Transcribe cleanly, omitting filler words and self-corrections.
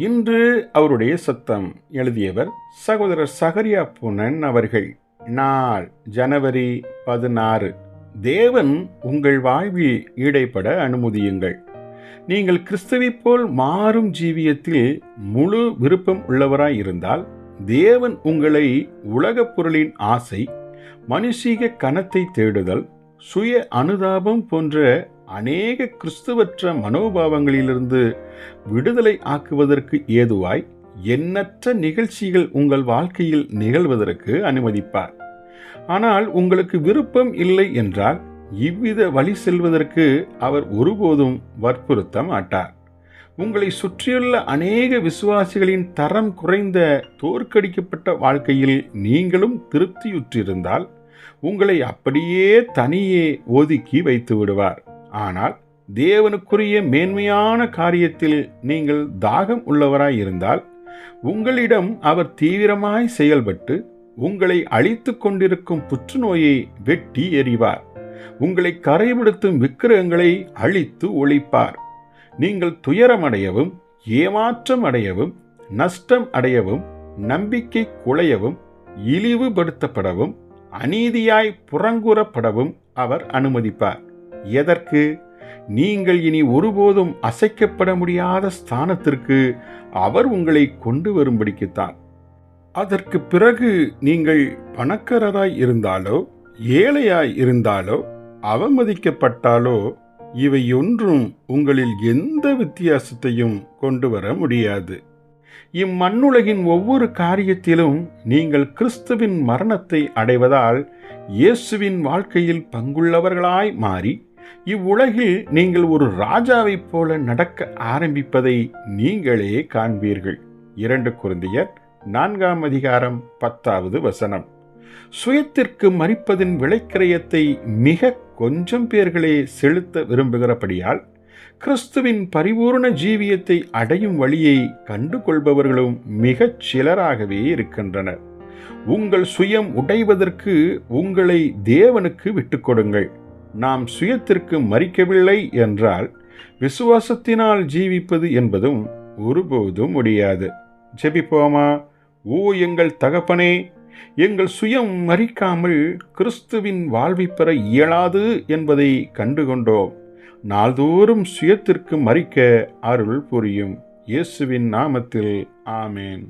இன்று அவருடைய சத்தம். எழுதியவர் சகோதரர் சகரியா புனன் அவர்கள். நாள் ஜனவரி 16. தேவன் உங்கள் வாழ்வில் ஈடுபட அனுமதியுங்கள். நீங்கள் கிறிஸ்துவைப் போல் மாறும் ஜீவியத்தில் முழு விருப்பம் உள்ளவராய் இருந்தால், தேவன் உங்களை உலகப் பொருளின் ஆசை, மனுஷீக கனத்தை தேடுதல், சுய அனுதாபம் போன்ற அநேக கிறிஸ்துவற்ற மனோபாவங்களிலிருந்து விடுதலை ஆக்குவதற்கு ஏதுவாய் எண்ணற்ற நிகழ்ச்சிகள் உங்கள் வாழ்க்கையில் நிகழ்வதற்கு அனுமதிப்பார். ஆனால் உங்களுக்கு விருப்பம் இல்லை என்றால் இவ்வித வழி செல்வதற்கு அவர் ஒருபோதும் வற்புறுத்த மாட்டார். உங்களை சுற்றியுள்ள அநேக விசுவாசிகளின் தரம் குறைந்த தோற்கடிக்கப்பட்ட வாழ்க்கையில் நீங்களும் திருப்தியுற்றிருந்தால் உங்களை அப்படியே தனியே ஒதுக்கி வைத்து விடுவார். ஆனால் தேவனுக்குரிய மேன்மையான காரியத்தில் நீங்கள் தாகம் உள்ளவராய் இருந்தால் உங்களிடம் அவர் தீவிரமாய் செயல்பட்டு உங்களை அழித்து கொண்டிருக்கும் புற்றுநோயை வெட்டி எறிவார். உங்களை கரைபடுத்தும் விக்கிரகங்களை அழித்து ஒழிப்பார். நீங்கள் துயரமடையவும், ஏமாற்றம் அடையவும், நஷ்டம் அடையவும், நம்பிக்கை குலையவும், இழிவுபடுத்தப்படவும், அநீதியாய் புறங்கூறப்படவும் அவர் அனுமதிப்பார். எதற்கு? நீங்கள் இனி ஒருபோதும் அசைக்கப்பட முடியாத ஸ்தானத்திற்கு அவர் உங்களை கொண்டு வரும்படிக்குத்தான். அதற்கு பிறகு நீங்கள் பணக்காரராய் இருந்தாலோ, ஏழையாய் இருந்தாலோ, அவமதிக்கப்பட்டாலோ, இவை ஒன்றும் உங்களில் எந்த வித்தியாசத்தையும் கொண்டு வர முடியாது. இம்மண்ணுலகின் ஒவ்வொரு காரியத்திலும் நீங்கள் கிறிஸ்துவின் மரணத்தை அடைவதால் இயேசுவின் வாழ்க்கையில் பங்குள்ளவர்களாய் மாறி இவ்வுலகில் நீங்கள் ஒரு ராஜாவைப் போல நடக்க ஆரம்பிப்பதை நீங்களே காண்பீர்கள். 2 கொரிந்தியர் 4:10. சுயத்திற்கு மரிப்பதின் விலைக்கிரயத்தை மிக கொஞ்சம் பேர்களே செலுத்த விரும்புகிறபடியால் கிறிஸ்துவின் பரிபூர்ண ஜீவியத்தை அடையும் வழியை கண்டுகொள்பவர்களும் மிகச் சிலராகவே இருக்கின்றனர். உங்கள் சுயம் உடைவதற்கு உங்களை தேவனுக்கு விட்டுக்கொடுங்கள். நாம் சுயத்திற்கு மரிக்கவில்லை என்றால் விசுவாசத்தினால் ஜீவிப்பது என்பதும் ஒருபோதும் முடியாது. ஜெபிப்போமா? ஓ எங்கள் தகப்பனே, எங்கள் சுயம் மரிக்காமல் கிறிஸ்துவின் வாழ்வை பெற இயலாது என்பதை கண்டுகொண்டோம். நாள்தோறும் சுயத்திற்கு மரிக்க அருள் புரியும். இயேசுவின் நாமத்தில் ஆமேன்.